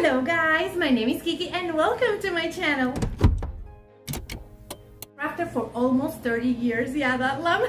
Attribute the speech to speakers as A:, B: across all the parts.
A: Hello guys, my name is Kiki and welcome to my channel. Crafted for almost 30 years, yeah, that long.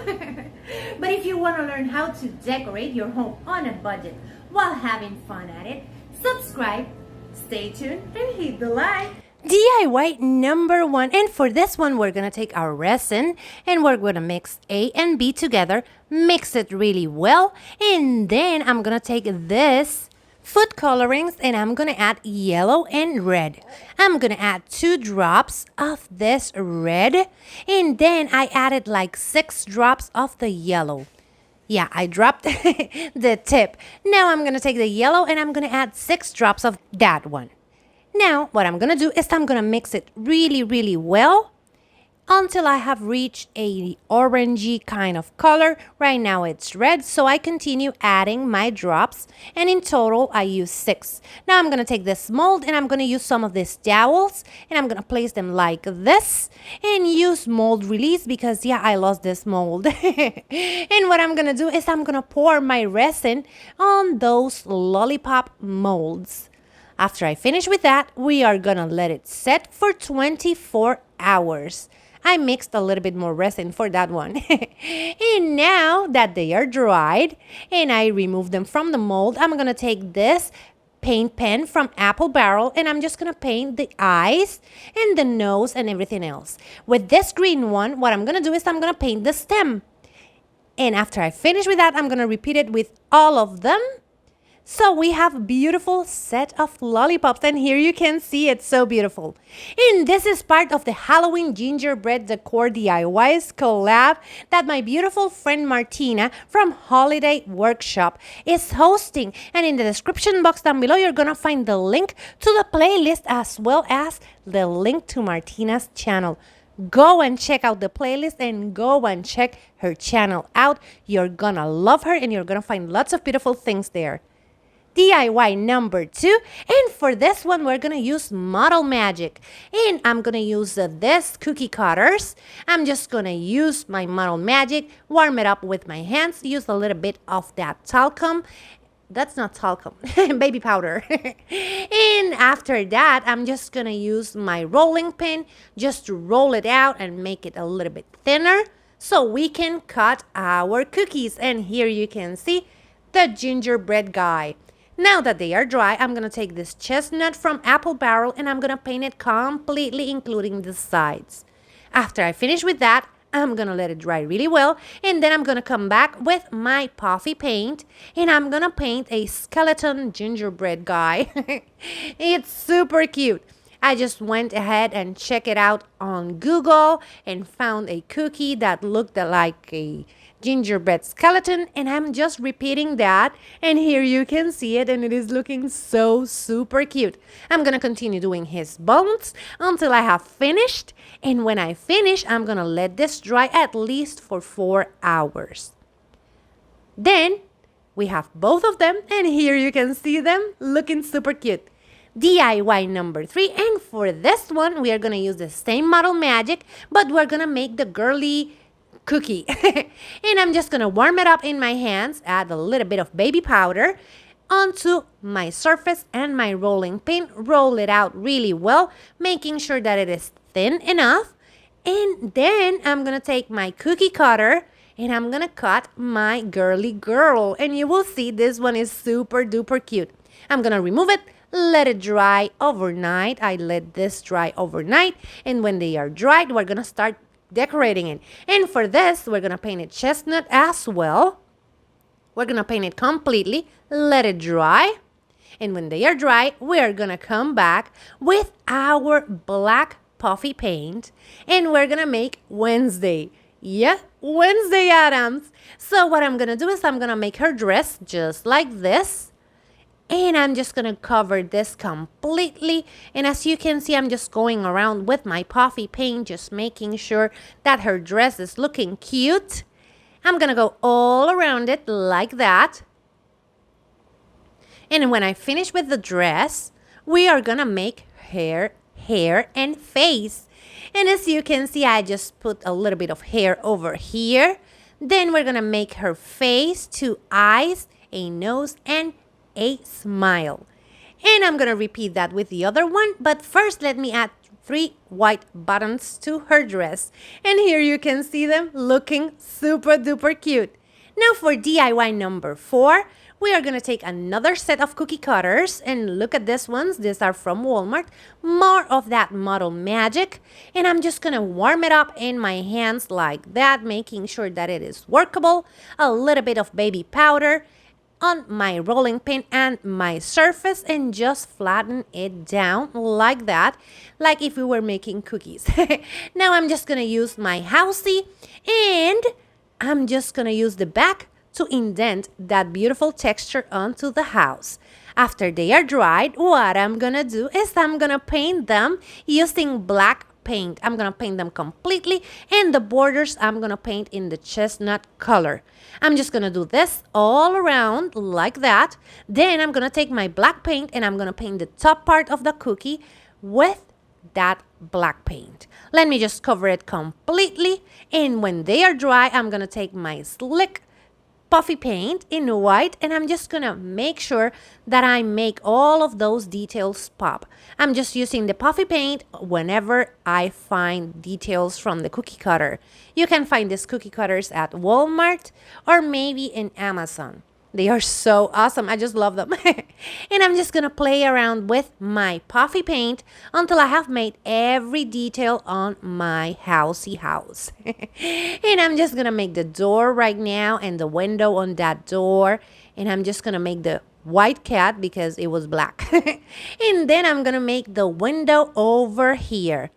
A: But if you want to learn how to decorate your home on a budget while having fun at it, subscribe, stay tuned, and hit the like.
B: DIY number 1, and for this one we're gonna take our resin and we're gonna mix A and B together, mix it really well, and then I'm gonna take this food colorings and I'm gonna add yellow and red. I'm gonna add 2 drops of this red, and then I added like 6 drops of the yellow. Yeah, I dropped the tip. Now I'm gonna take the yellow and I'm gonna add 6 drops of that one. Now, what I'm going to do is I'm going to mix it really well until I have reached a orangey kind of color. Right now it's red, so I continue adding my drops, and in total I use 6. Now I'm going to take this mold and I'm going to use some of these dowels and I'm going to place them like this and use mold release because yeah, I lost this mold. And what I'm going to do is I'm going to pour my resin on those lollipop molds. After I finish with that, we are gonna let it set for 24 hours. I mixed a little bit more resin for that one. And now that they are dried and I remove them from the mold, I'm gonna take this paint pen from Apple Barrel and I'm just gonna paint the eyes and the nose and everything else. With this green one, what I'm gonna do is I'm gonna paint the stem. And after I finish with that, I'm gonna repeat it with all of them. So we have a beautiful set of lollipops, and here you can see it's so beautiful. And this is part of the Halloween gingerbread decor DIYs collab that my beautiful friend Martina from Holiday Workshop is hosting. And in the description box down below, you're gonna find the link to the playlist as well as the link to Martina's channel. Go and check out the playlist and go and check her channel out. You're gonna love her and you're gonna find lots of beautiful things there. DIY number 2, and for this one we're gonna use Model Magic, and I'm gonna use this cookie cutters. I'm just gonna use my Model Magic, warm it up with my hands, use a little bit of that talcum. That's not talcum, baby powder. And after that, I'm just gonna use my rolling pin just to roll it out and make it a little bit thinner so we can cut our cookies. And here you can see the gingerbread guy. Now that they are dry, I'm going to take this chestnut from Apple Barrel and I'm going to paint it completely, including the sides. After I finish with that, I'm going to let it dry really well, and then I'm going to come back with my puffy paint and I'm going to paint a skeleton gingerbread guy. It's super cute. I just went ahead and checked it out on Google and found a cookie that looked like a gingerbread skeleton, and I'm just repeating that, and here you can see it, and it is looking so super cute. I'm gonna continue doing his bones until I have finished, and when I finish, I'm gonna let this dry at least for 4 hours. Then we have both of them, and here you can see them looking super cute. DIY number 3, and for this one we are gonna use the same Model Magic, but we're gonna make the girly cookie. And I'm just gonna warm it up in my hands, add a little bit of baby powder onto my surface and my rolling pin, roll it out really well, making sure that it is thin enough. And then I'm gonna take my cookie cutter and I'm gonna cut my girly girl, and you will see this one is super duper cute. I'm gonna remove it, let it dry overnight. I let this dry overnight, and when they are dried, we're gonna start decorating it. And for this, we're gonna paint it chestnut as well. We're gonna paint it completely, let it dry, and when they are dry, we're gonna come back with our black puffy paint and we're gonna make Wednesday. Yeah, Wednesday Addams. So what I'm gonna do is I'm gonna make her dress just like this. And I'm just gonna cover this completely, and as you can see, I'm just going around with my puffy paint, just making sure that her dress is looking cute. I'm gonna go all around it like that. And when I finish with the dress, we are gonna make hair and face. And as you can see, I just put a little bit of hair over here. Then we're gonna make her face, 2 eyes, a nose, and a smile. And I'm gonna repeat that with the other one, but first let me add 3 white buttons to her dress. And here you can see them looking super duper cute. Now for DIY number 4, we are gonna take another set of cookie cutters, and look at these ones. These are from Walmart. More of that model magic. And I'm just gonna warm it up in my hands like that, making sure that it is workable. A little bit of baby powder on my rolling pin and my surface, and just flatten it down like that, like if we were making cookies. Now I'm just gonna use my housey, and I'm just gonna use the back to indent that beautiful texture onto the house. After they are dried, what I'm gonna do is I'm gonna paint them using black paint. I'm gonna paint them completely, and the borders I'm gonna paint in the chestnut color. I'm just gonna do this all around like that. Then I'm gonna take my black paint and I'm gonna paint the top part of the cookie with that black paint. Let me just cover it completely, and when they are dry, I'm gonna take my slick puffy paint in white, and I'm just gonna make sure that I make all of those details pop. I'm just using the puffy paint whenever I find details from the cookie cutter. You can find these cookie cutters at Walmart or maybe in Amazon. They are so awesome. I just love them. And I'm just gonna play around with my puffy paint until I have made every detail on my housey house. And I'm just gonna make the door right now and the window on that door. And I'm just gonna make the white cat because it was black. And then I'm gonna make the window over here.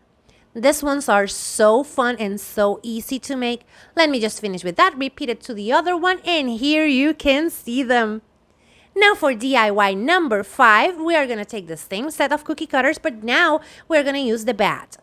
B: These ones are so fun and so easy to make. Let me just finish with that, repeat it to the other one, and here you can see them. Now for DIY number 5, we are going to take the same set of cookie cutters, but now we're going to use the bat.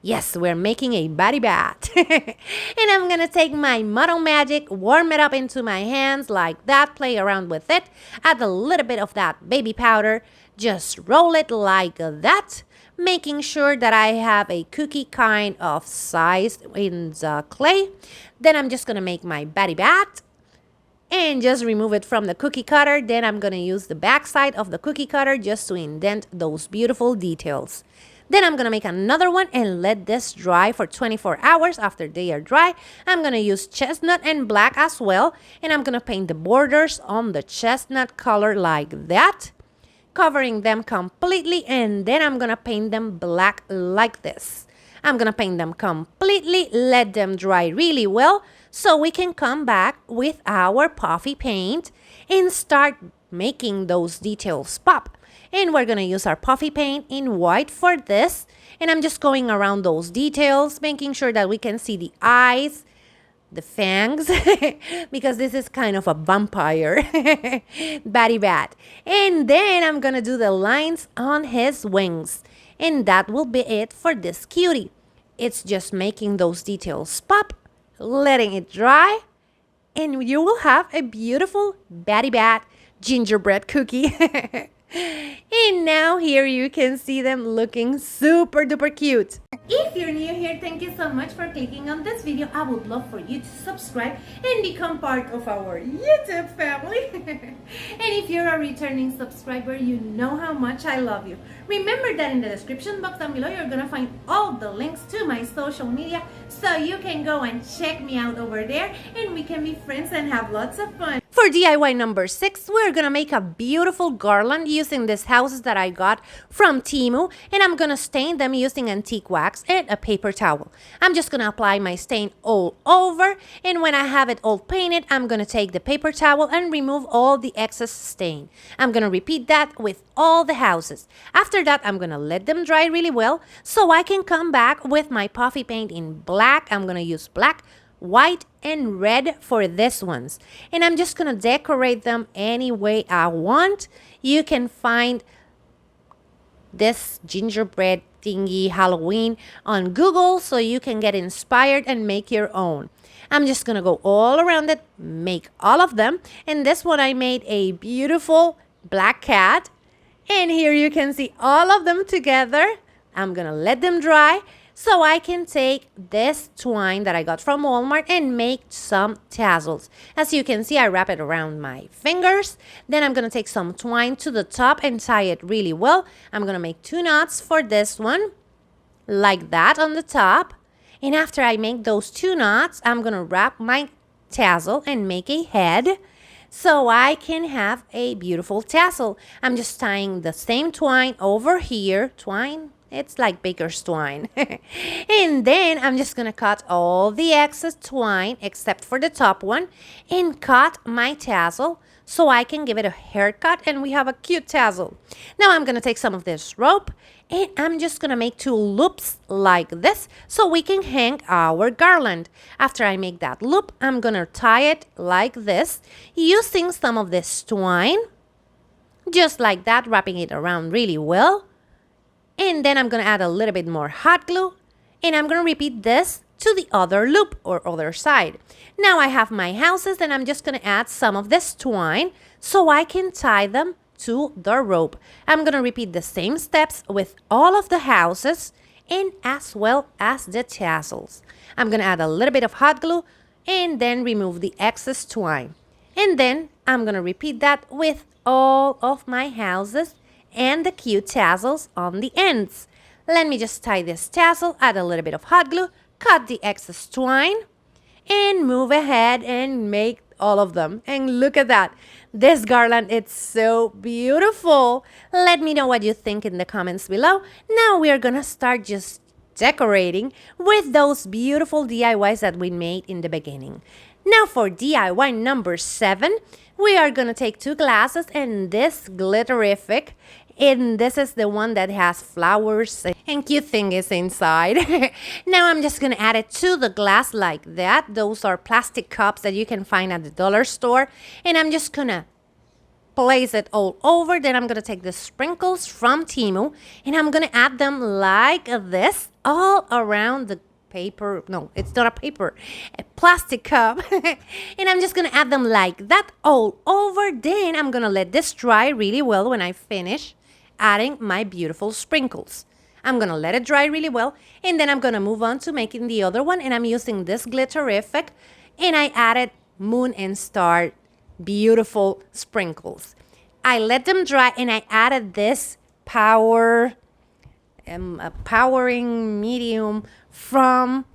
B: Yes, we're making a batty bat. And I'm going to take my Model Magic, warm it up into my hands like that, play around with it, add a little bit of that baby powder, just roll it like that, making sure that I have a cookie kind of size in the clay. Then I'm just going to make my batty bat and just remove it from the cookie cutter. Then I'm going to use the back side of the cookie cutter just to indent those beautiful details. Then I'm going to make another one and let this dry for 24 hours. After they are dry, I'm going to use chestnut and black as well. And I'm going to paint the borders on the chestnut color like that, covering them completely, and then I'm gonna paint them black like this. I'm gonna paint them completely, let them dry really well, so we can come back with our puffy paint and start making those details pop. And we're gonna use our puffy paint in white for this, and I'm just going around those details, making sure that we can see the eyes, the fangs, because this is kind of a vampire batty bat. And then I'm gonna do the lines on his wings, and that will be it for this cutie. It's just making those details pop, letting it dry, and you will have a beautiful batty bat gingerbread cookie. And now here you can see them looking super duper cute.
A: If you're new here, thank you so much for clicking on this video. I would love for you to subscribe and become part of our YouTube family. And if you're a returning subscriber, you know how much I love you. Remember that in the description box down below, you're gonna find all the links to my social media, so you can go and check me out over there, and we can be friends and have lots of fun.
B: For DIY number 6, we're gonna make a beautiful garland using these houses that I got from Temu, and I'm gonna stain them using antique wax and a paper towel. I'm just gonna apply my stain all over, and when I have it all painted, I'm gonna take the paper towel and remove all the excess stain. I'm gonna repeat that with all the houses. After that, I'm gonna let them dry really well so I can come back with my puffy paint in black. I'm gonna use black, white, and red for this ones, and I'm just gonna decorate them any way I want. You can find this gingerbread thingy Halloween on Google, so you can get inspired and make your own. I'm just gonna go all around it, make all of them, and this one I made a beautiful black cat, and here you can see all of them together. I'm gonna let them dry so I can take this twine that I got from Walmart and make some tassels. As you can see, I wrap it around my fingers. Then I'm gonna take some twine to the top and tie it really well. I'm gonna make 2 knots for this one, like that on the top. And after I make those 2 knots, I'm gonna wrap my tassel and make a head so I can have a beautiful tassel. I'm just tying the same twine over here. Twine? It's like baker's twine. And then I'm just gonna cut all the excess twine except for the top one and cut my tassel so I can give it a haircut and we have a cute tassel. Now I'm gonna take some of this rope and I'm just gonna make 2 loops like this so we can hang our garland. After I make that loop, I'm gonna tie it like this using some of this twine, just like that, wrapping it around really well. And then I'm gonna add a little bit more hot glue and I'm gonna repeat this to the other loop or other side. Now I have my houses and I'm just gonna add some of this twine so I can tie them to the rope. I'm gonna repeat the same steps with all of the houses and as well as the tassels. I'm gonna add a little bit of hot glue and then remove the excess twine. And then I'm gonna repeat that with all of my houses and the cute tassels on the ends. Let me just tie this tassel, add a little bit of hot glue, cut the excess twine, and move ahead and make all of them. And look at that. This garland, it's so beautiful. Let me know what you think in the comments below. Now we are gonna start just decorating with those beautiful DIYs that we made in the beginning. Now for DIY number 7, we are gonna take 2 glasses and this glitterific, and this is the one that has flowers and cute things inside. Now I'm just gonna add it to the glass like that. Those are plastic cups that you can find at the dollar store, and I'm just gonna place it all over. Then I'm gonna take the sprinkles from Temu and I'm gonna add them like this all around the paper. No, it's not a paper, a plastic cup. And I'm just gonna add them like that all over. Then I'm gonna let this dry really well when I finish adding my beautiful sprinkles. I'm gonna let it dry really well and then I'm gonna move on to making the other one, and I'm using this glitterific and I added moon and star beautiful sprinkles. I let them dry and I added this powering medium from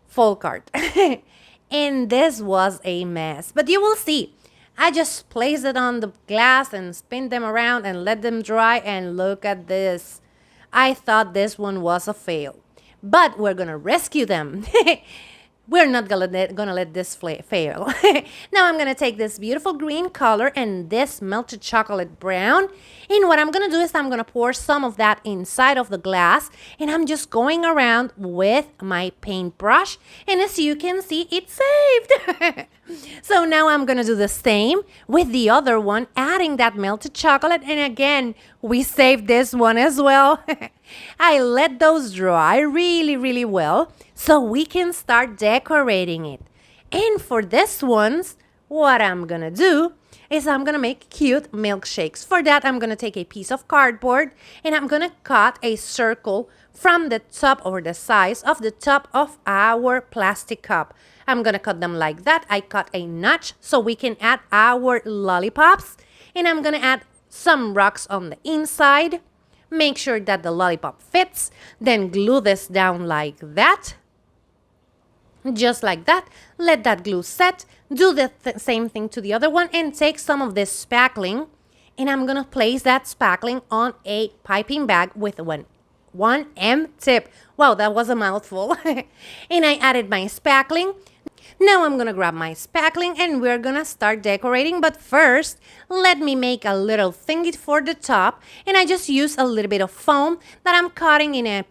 B: Faux. And this was a mess, but you will see. I just placed it on the glass and spin them around and let them dry, and look at this. I thought this one was a fail, but we're gonna rescue them. We're not gonna let this fail. Now I'm gonna take this beautiful green color and this melted chocolate brown, and what I'm gonna do is I'm gonna pour some of that inside of the glass, and I'm just going around with my paintbrush, and as you can see, it's saved. So now I'm gonna do the same with the other one, adding that melted chocolate, and again, we saved this one as well. I let those dry really well so we can start decorating it. And for this ones, what I'm gonna do is I'm gonna make cute milkshakes. For that, I'm gonna take a piece of cardboard and I'm gonna cut a circle from the top or the size of the top of our plastic cup. I'm gonna cut them like that. I cut a notch so we can add our lollipops, and I'm gonna add some rocks on the inside. Make sure that the lollipop fits, then glue this down like that. Just like that. Let that glue set. Do the same thing to the other one and take some of this spackling, and I'm gonna place that spackling on a piping bag with one M tip. Wow, that was a mouthful. And I added my spackling. Now I'm gonna grab my spackling and we're gonna start decorating, but first let me make a little thingy for the top, and I just use a little bit of foam that I'm cutting in a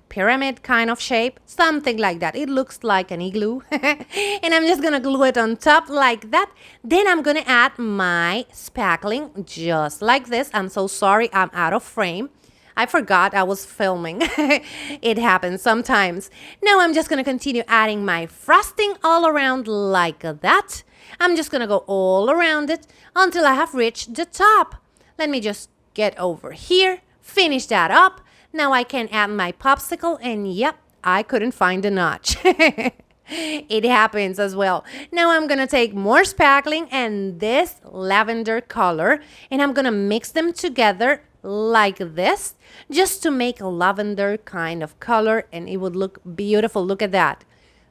B: pyramid kind of shape, something like that. It looks like an igloo. And I'm just gonna glue it on top like that. Then I'm gonna add my spackling just like this. I'm so sorry, I'm out of frame. I forgot I was filming. It happens sometimes. Now I'm just gonna continue adding my frosting all around like that. I'm just gonna go all around it until I have reached the top. Let me just get over here, finish that up. Now I can add my popsicle, and yep, I couldn't find a notch. It happens as well. Now I'm gonna take more spackling and this lavender color, and I'm gonna mix them together like this, just to make a lavender kind of color, and it would look beautiful. Look at that.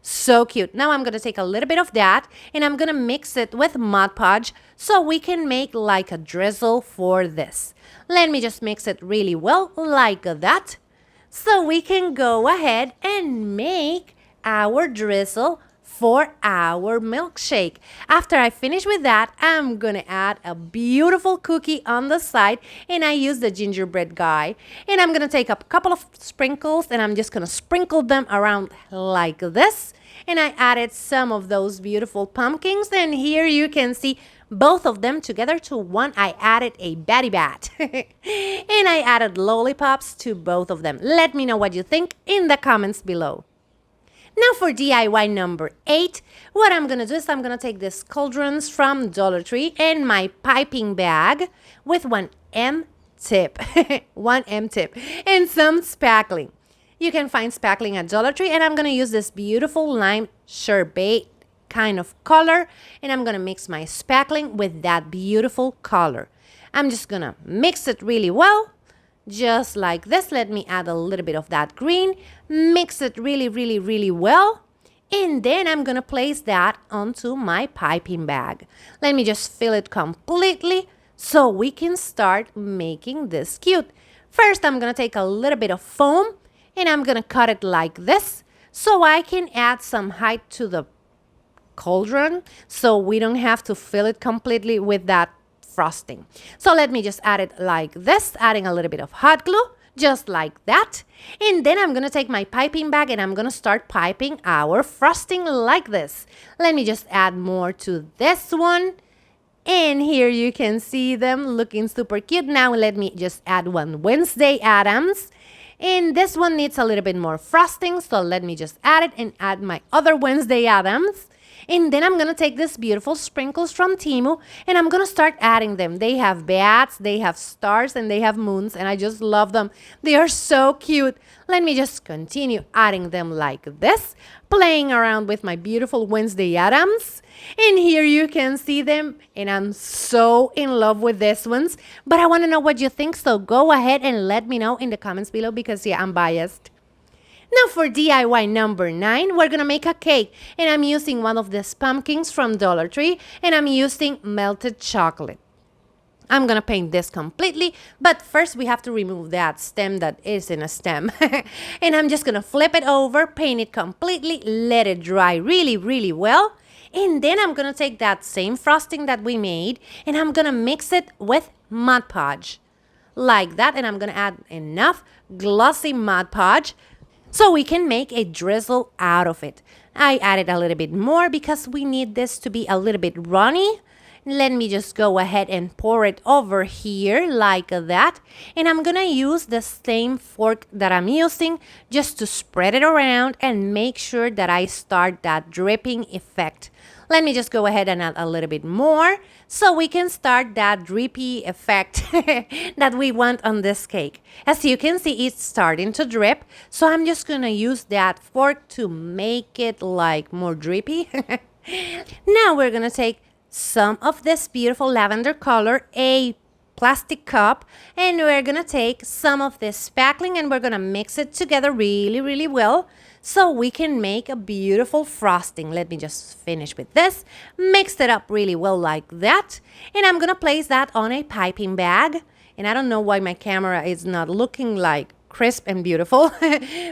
B: So cute. Now I'm gonna take a little bit of that, and I'm gonna mix it with Mod Podge so we can make like a drizzle for this. Let me just mix it really well like that, so we can go ahead and make our drizzle for our milkshake. After I finish with that, I'm gonna add a beautiful cookie on the side, and I use the gingerbread guy. And I'm gonna take a couple of sprinkles, and I'm just gonna sprinkle them around like this. And I added some of those beautiful pumpkins, and here you can see both of them together to one. I added a Batty Bat. And I added lollipops to both of them. Let me know what you think in the comments below. Now for DIY number 8, what I'm going to do is I'm going to take these cauldrons from Dollar Tree and my piping bag with one M-tip, one M-tip, and some spackling. You can find spackling at Dollar Tree, and I'm going to use this beautiful lime sherbet kind of color, and I'm going to mix my spackling with that beautiful color. I'm just going to mix it really well. Just like this. Let me add a little bit of that green, mix it really well, and then I'm gonna place that onto my piping bag. Let me just fill it completely so we can start making this cute. First, I'm gonna take a little bit of foam, and I'm gonna cut it like this so I can add some height to the cauldron, so we don't have to fill it completely with that frosting. So let me just add it like this, adding a little bit of hot glue, just like that. And then I'm gonna take my piping bag, and I'm gonna start piping our frosting like this. Let me just add more to this one. And here you can see them looking super cute. Now let me just add one Wednesday Addams. And this one needs a little bit more frosting, so let me just add it and add my other Wednesday Addams. And then I'm going to take these beautiful sprinkles from Temu, and I'm going to start adding them. They have bats, they have stars, and they have moons, and I just love them. They are so cute. Let me just continue adding them like this, playing around with my beautiful Wednesday Addams. And here you can see them, and I'm so in love with these ones. But I want to know what you think, so go ahead and let me know in the comments below, because yeah, I'm biased. Now for DIY number 9, we're gonna make a cake, and I'm using one of these pumpkins from Dollar Tree, and I'm using melted chocolate. I'm gonna paint this completely, but first we have to remove that stem that isn't a stem. And I'm just gonna flip it over, paint it completely, let it dry really well. And then I'm gonna take that same frosting that we made, and I'm gonna mix it with Mod Podge. Like that, and I'm gonna add enough glossy Mod Podge so we can make a drizzle out of it. I added a little bit more because we need this to be a little bit runny. Let me just go ahead and pour it over here like that. And I'm gonna use the same fork that I'm using just to spread it around and make sure that I start that dripping effect. Let me just go ahead and add a little bit more so we can start that drippy effect that we want on this cake. As you can see, it's starting to drip, so I'm just gonna use that fork to make it like more drippy. Now we're gonna take some of this beautiful lavender color, a plastic cup, and we're gonna take some of this spackling, and we're gonna mix it together really well so we can make a beautiful frosting. Let me just finish with this, mix it up really well like that, and I'm gonna place that on a piping bag. And I don't know why my camera is not looking like crisp and beautiful,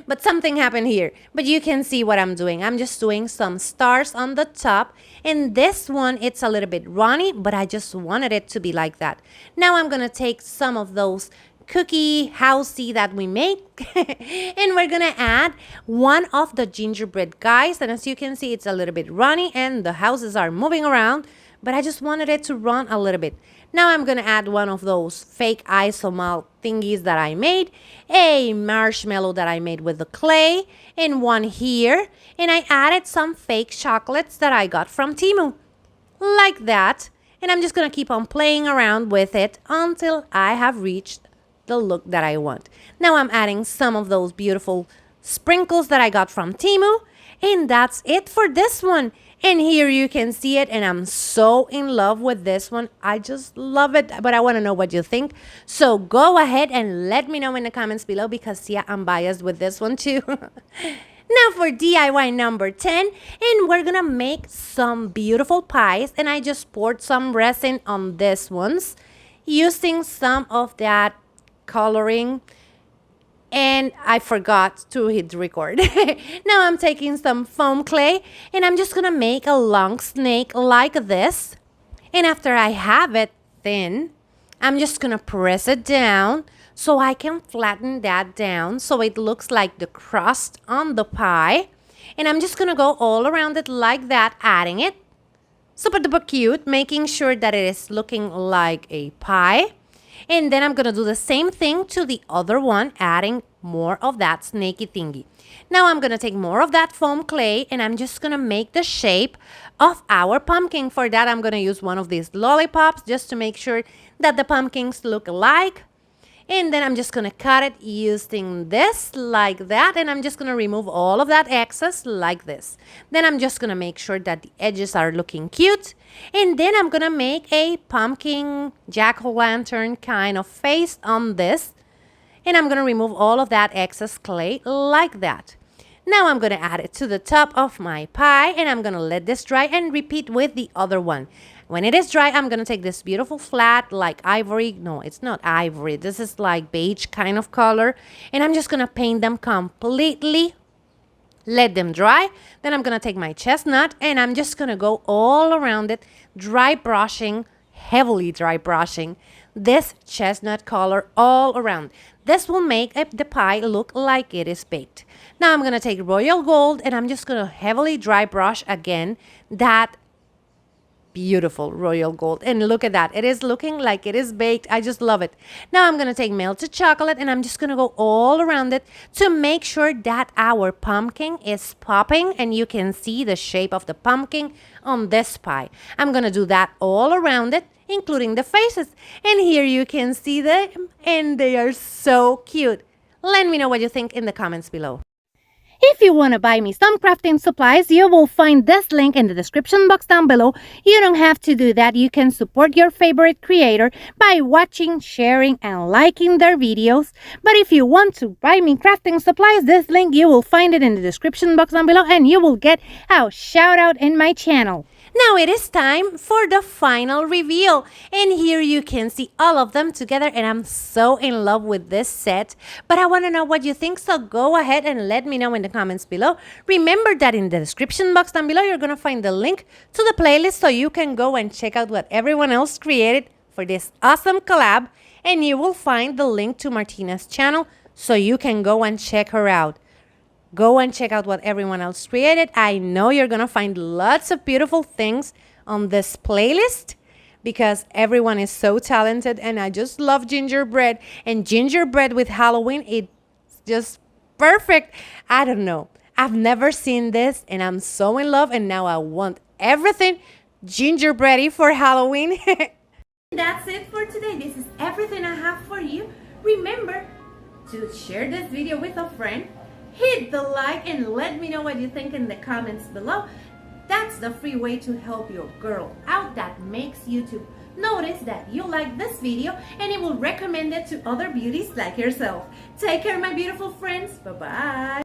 B: but something happened here. But you can see what I'm doing. I'm just doing some stars on the top, and this one, it's a little bit runny, but I just wanted it to be like that. Now I'm gonna take some of those cookie housey that we made and we're gonna add one of the gingerbread guys, and as you can see, it's a little bit runny and the houses are moving around, but I just wanted it to run a little bit. Now I'm gonna add one of those fake isomalt thingies that I made, a marshmallow that I made with the clay, and one here, and I added some fake chocolates that I got from Temu, like that. And I'm just gonna keep on playing around with it until I have reached the look that I want. Now I'm adding some of those beautiful sprinkles that I got from Temu. And that's it for this one. And here you can see it, and I'm so in love with this one. I just love it, but I want to know what you think. So go ahead and let me know in the comments below, because yeah, I'm biased with this one too. Now for DIY number 10, and we're gonna make some beautiful pies, and I just poured some resin on these ones using some of that coloring. And I forgot to hit record. Now I'm taking some foam clay, and I'm just gonna make a long snake like this. And after I have it thin, I'm just gonna press it down so I can flatten that down so it looks like the crust on the pie. And I'm just gonna go all around it like that, adding it. Super duper cute, making sure that it is looking like a pie. And then I'm going to do the same thing to the other one, adding more of that snaky thingy. Now I'm going to take more of that foam clay, and I'm just going to make the shape of our pumpkin. For that, I'm going to use one of these lollipops just to make sure that the pumpkins look alike. And then I'm just going to cut it using this like that. And I'm just going to remove all of that excess like this. Then I'm just going to make sure that the edges are looking cute. And then I'm going to make a pumpkin jack-o'-lantern kind of face on this. And I'm going to remove all of that excess clay like that. Now I'm going to add it to the top of my pie. And I'm going to let this dry and repeat with the other one. When it is dry, I'm going to take this beautiful flat like ivory. No, it's not ivory. This is like beige kind of color. And I'm just going to paint them completely. Let them dry. Then I'm going to take my chestnut and I'm just going to go all around it, dry brushing, heavily dry brushing this chestnut color all around. This will make the pie look like it is baked. Now I'm going to take royal gold and I'm just going to heavily dry brush again that beautiful royal gold. And look at that. It is looking like it is baked. I just love it. Now I'm going to take melted chocolate and I'm just going to go all around it to make sure that our pumpkin is popping and you can see the shape of the pumpkin on this pie. I'm going to do that all around it, including the faces. And here you can see them and they are so cute. Let me know what you think in the comments below. If you want to buy me some crafting supplies, you will find this link in the description box down below. You don't have to do that. You can support your favorite creator by watching, sharing, and liking their videos. But if you want to buy me crafting supplies, this link, you will find it in the description box down below and you will get a shout out in my channel. Now it is time for the final reveal. And here you can see all of them together and I'm so in love with this set. But I want to know what you think, so go ahead and let me know in the comments below. Remember that in the description box down below, you're going to find the link to the playlist so you can go and check out what everyone else created for this awesome collab. And you will find the link to Martina's channel so you can go and check her out. Go and check out what everyone else created. I know you're going to find lots of beautiful things on this playlist because everyone is so talented and I just love gingerbread. And gingerbread with Halloween, it's just perfect. I don't know. I've never seen this and I'm so in love and now I want everything gingerbready for Halloween.
A: That's it for today. This is everything I have for you. Remember to share this video with a friend. Hit the like and let me know what you think in the comments below. That's the free way to help your girl out that makes YouTube notice that you like this video and it will recommend it to other beauties like yourself. Take care, my beautiful friends. Bye-bye.